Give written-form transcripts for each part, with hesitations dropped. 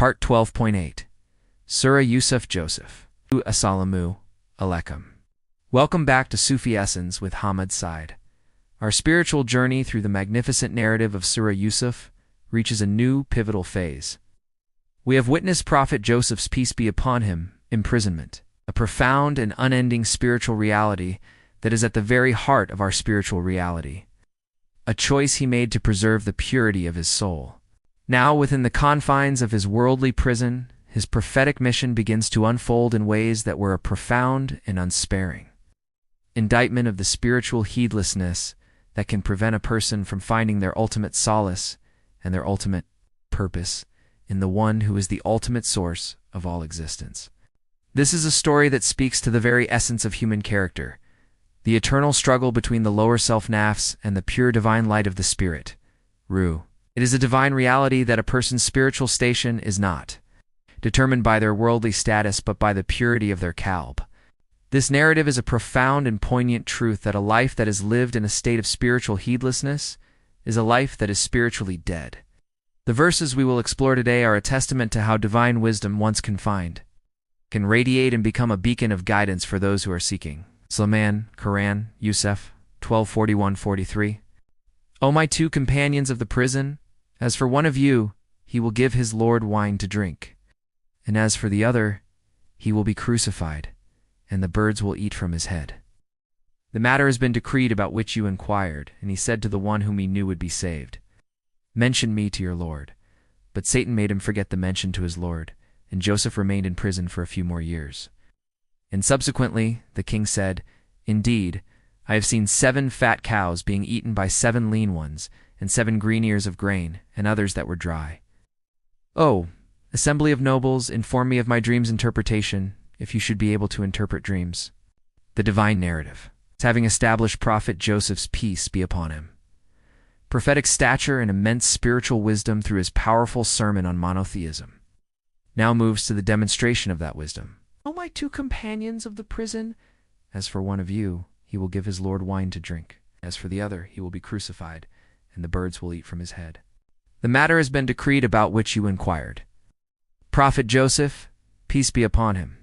Part 12.8 Surah Yusuf Joseph. Assalamu alaikum. Welcome back to Sufi Essence with Hammad Syed. Our spiritual journey through the magnificent narrative of Surah Yusuf reaches a new pivotal phase. We have witnessed Prophet Joseph's, peace be upon him, imprisonment, a profound and unending spiritual reality that is at the very heart of our spiritual reality, a choice he made to preserve the purity of his soul. Now, within the confines of his worldly prison, his prophetic mission begins to unfold in ways that were a profound and unsparing indictment of the spiritual heedlessness that can prevent a person from finding their ultimate solace and their ultimate purpose in the one who is the ultimate source of all existence. This is a story that speaks to the very essence of human character, the eternal struggle between the lower self-nafs and the pure divine light of the spirit, Ruh. It is a divine reality that a person's spiritual station is not determined by their worldly status but by the purity of their Qalb. This narrative is a profound and poignant truth that a life that is lived in a state of spiritual heedlessness is a life that is spiritually dead. The verses we will explore today are a testament to how divine wisdom, once confined, can radiate and become a beacon of guidance for those who are seeking. Sulaiman, Quran, Yusuf, 12:41-43. O my two companions of the prison, as for one of you, he will give his Lord wine to drink, and as for the other, he will be crucified, and the birds will eat from his head. The matter has been decreed about which you inquired, and he said to the one whom he knew would be saved, mention me to your Lord. But Satan made him forget the mention to his Lord, and Joseph remained in prison for a few more years. And subsequently, the king said, indeed, I have seen 7 fat cows being eaten by 7 lean ones, and 7 green ears of grain, and others that were dry. Oh, assembly of nobles, inform me of my dream's interpretation, if you should be able to interpret dreams. The divine narrative, having established Prophet Joseph's, peace be upon him, prophetic stature and immense spiritual wisdom through his powerful sermon on monotheism, now moves to the demonstration of that wisdom. O my two companions of the prison, as for one of you, he will give his Lord wine to drink. As for the other, he will be crucified, and the birds will eat from his head. The matter has been decreed about which you inquired. Prophet Joseph, peace be upon him,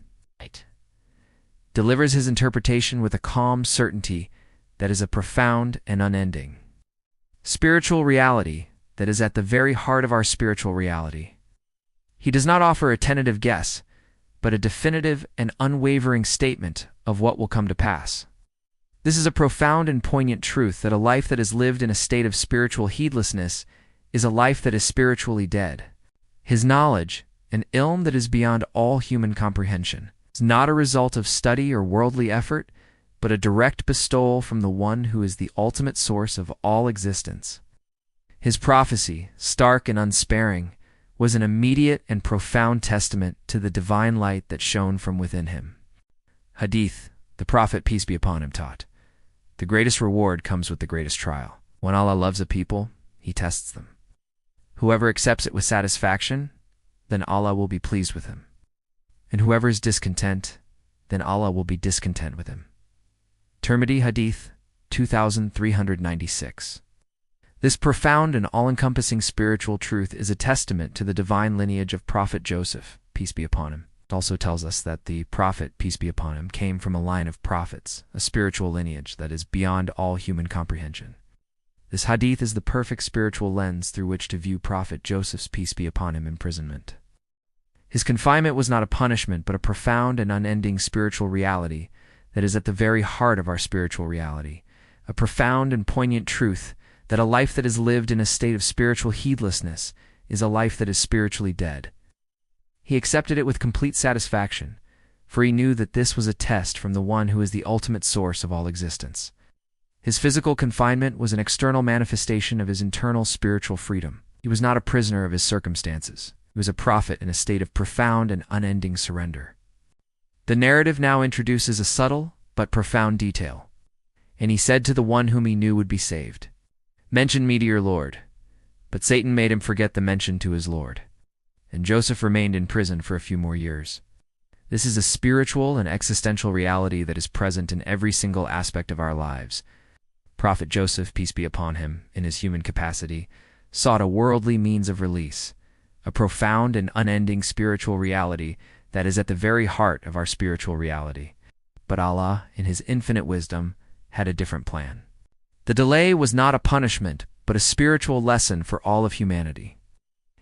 delivers his interpretation with a calm certainty that is a profound and unending spiritual reality that is at the very heart of our spiritual reality. He does not offer a tentative guess, but a definitive and unwavering statement of what will come to pass. This is a profound and poignant truth that a life that is lived in a state of spiritual heedlessness is a life that is spiritually dead. His knowledge, an ilm that is beyond all human comprehension, is not a result of study or worldly effort, but a direct bestowal from the one who is the ultimate source of all existence. His prophecy, stark and unsparing, was an immediate and profound testament to the divine light that shone from within him. Hadith, the Prophet, peace be upon him, taught, the greatest reward comes with the greatest trial. When Allah loves a people, he tests them. Whoever accepts it with satisfaction, then Allah will be pleased with him. And whoever is discontent, then Allah will be discontent with him. Tirmidhi Hadith 2396. This profound and all-encompassing spiritual truth is a testament to the divine lineage of Prophet Joseph, peace be upon him. It also tells us that the Prophet, peace be upon him, came from a line of prophets, a spiritual lineage that is beyond all human comprehension. This hadith is the perfect spiritual lens through which to view Prophet Joseph's, peace be upon him, imprisonment. His confinement was not a punishment, but a profound and unending spiritual reality that is at the very heart of our spiritual reality, a profound and poignant truth that a life that is lived in a state of spiritual heedlessness is a life that is spiritually dead. He accepted it with complete satisfaction, for he knew that this was a test from the one who is the ultimate source of all existence. His physical confinement was an external manifestation of his internal spiritual freedom. He was not a prisoner of his circumstances. He was a prophet in a state of profound and unending surrender. The narrative now introduces a subtle but profound detail. And he said to the one whom he knew would be saved, mention me to your Lord. But Satan made him forget the mention to his Lord, and Joseph remained in prison for a few more years. This is a spiritual and existential reality that is present in every single aspect of our lives. Prophet Joseph, peace be upon him, in his human capacity, sought a worldly means of release, a profound and unending spiritual reality that is at the very heart of our spiritual reality. But Allah, in His infinite wisdom, had a different plan. The delay was not a punishment, but a spiritual lesson for all of humanity.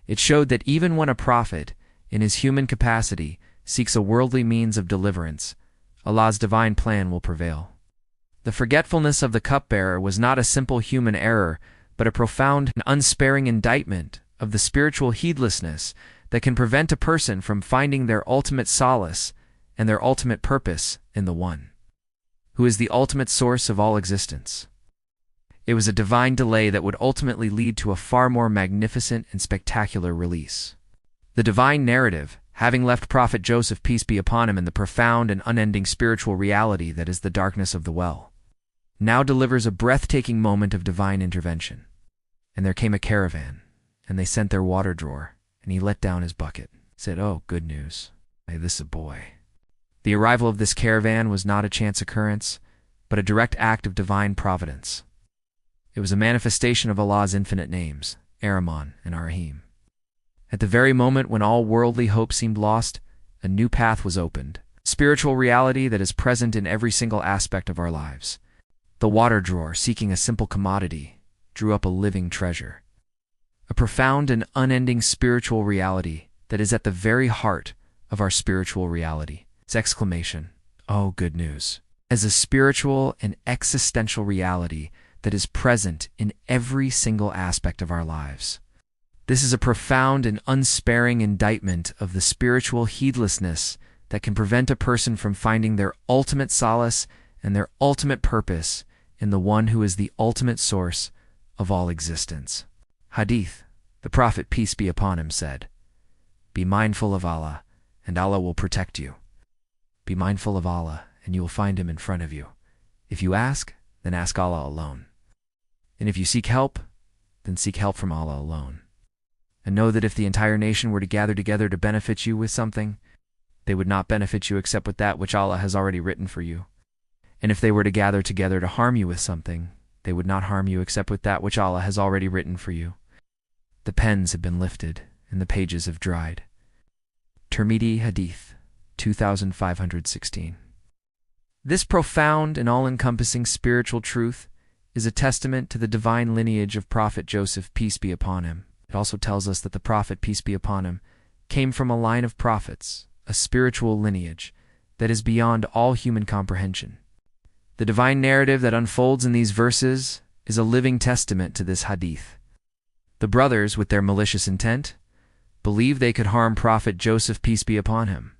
It showed that even when a prophet, in his human capacity, seeks a worldly means of deliverance, Allah's divine plan will prevail. The forgetfulness of the cupbearer was not a simple human error, but a profound and unsparing indictment of the spiritual heedlessness that can prevent a person from finding their ultimate solace and their ultimate purpose in the One, who is the ultimate source of all existence. It was a divine delay that would ultimately lead to a far more magnificent and spectacular release. The divine narrative, having left Prophet Joseph, peace be upon him, in the profound and unending spiritual reality that is the darkness of the well, now delivers a breathtaking moment of divine intervention. And there came a caravan, and they sent their water drawer, and he let down his bucket, said, "Oh, good news. Hey, this is a boy." The arrival of this caravan was not a chance occurrence, but a direct act of divine providence. It was a manifestation of Allah's infinite names, ArRahman and ArRaheem. At the very moment when all worldly hope seemed lost, a new path was opened, spiritual reality that is present in every single aspect of our lives. The water drawer, seeking a simple commodity, drew up a living treasure. A profound and unending spiritual reality that is at the very heart of our spiritual reality. Its exclamation, "Oh, good news," as a spiritual and existential reality that is present in every single aspect of our lives. This is a profound and unsparing indictment of the spiritual heedlessness that can prevent a person from finding their ultimate solace and their ultimate purpose in the One who is the ultimate source of all existence. Hadith, the Prophet, peace be upon him, said, "Be mindful of Allah, and Allah will protect you. Be mindful of Allah, and you will find Him in front of you. If you ask, then ask Allah alone. And if you seek help, then seek help from Allah alone. And know that if the entire nation were to gather together to benefit you with something, they would not benefit you except with that which Allah has already written for you. And if they were to gather together to harm you with something, they would not harm you except with that which Allah has already written for you. The pens have been lifted, and the pages have dried." Tirmidhi Hadith 2516. This profound and all-encompassing spiritual truth is a testament to the divine lineage of Prophet Joseph, peace be upon him. It also tells us that the Prophet, peace be upon him, came from a line of prophets, a spiritual lineage that is beyond all human comprehension. The divine narrative that unfolds in these verses is a living testament to this hadith. The brothers, with their malicious intent, believed they could harm Prophet Joseph, peace be upon him.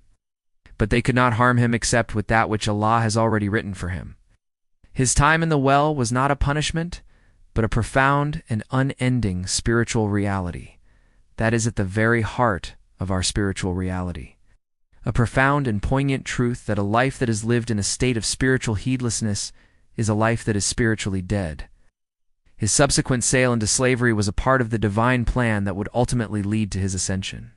But they could not harm him except with that which Allah has already written for him. His time in the well was not a punishment, but a profound and unending spiritual reality that is at the very heart of our spiritual reality. A profound and poignant truth that a life that is lived in a state of spiritual heedlessness is a life that is spiritually dead. His subsequent sale into slavery was a part of the divine plan that would ultimately lead to his ascension.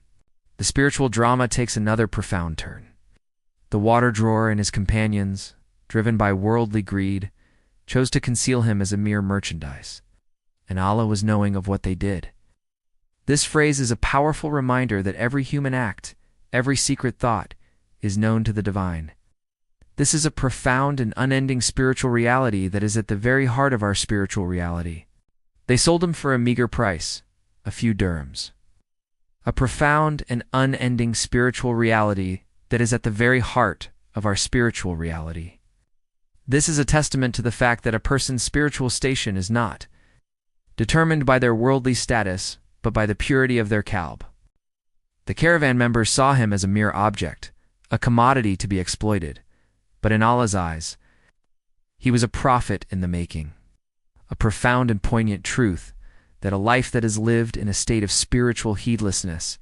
The spiritual drama takes another profound turn. The water drawer and his companions, driven by worldly greed, chose to conceal him as a mere merchandise, and Allah was knowing of what they did. This phrase is a powerful reminder that every human act, every secret thought, is known to the divine. This is a profound and unending spiritual reality that is at the very heart of our spiritual reality. They sold him for a meager price, a few dirhams. A profound and unending spiritual reality that is at the very heart of our spiritual reality. This is a testament to the fact that a person's spiritual station is not determined by their worldly status, but by the purity of their Qalb. The caravan members saw him as a mere object, a commodity to be exploited, but in Allah's eyes, he was a prophet in the making. A profound and poignant truth that a life that is lived in a state of spiritual heedlessness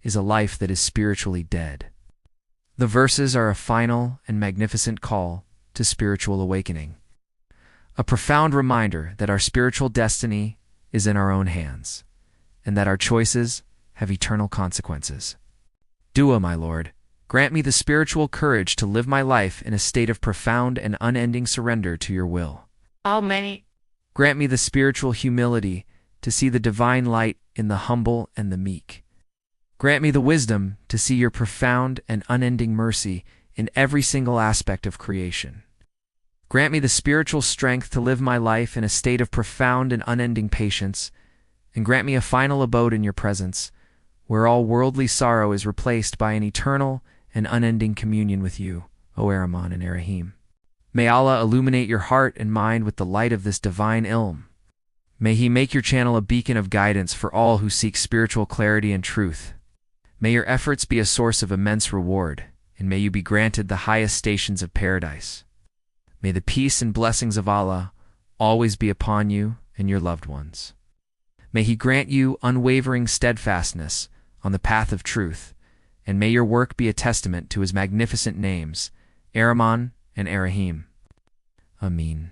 is a life that is spiritually dead. The verses are a final and magnificent call to spiritual awakening, a profound reminder that our spiritual destiny is in our own hands, and that our choices have eternal consequences. Dua, my Lord, grant me the spiritual courage to live my life in a state of profound and unending surrender to your will. Amen. Grant me the spiritual humility to see the divine light in the humble and the meek. Grant me the wisdom to see your profound and unending mercy in every single aspect of creation. Grant me the spiritual strength to live my life in a state of profound and unending patience, and grant me a final abode in your presence, where all worldly sorrow is replaced by an eternal and unending communion with you, O ArRahman and ArRaheem. May Allah illuminate your heart and mind with the light of this divine ilm. May He make your channel a beacon of guidance for all who seek spiritual clarity and truth. May your efforts be a source of immense reward, and may you be granted the highest stations of paradise. May the peace and blessings of Allah always be upon you and your loved ones. May He grant you unwavering steadfastness on the path of truth, and may your work be a testament to His magnificent names, ArRahman and ArRaheem. Ameen.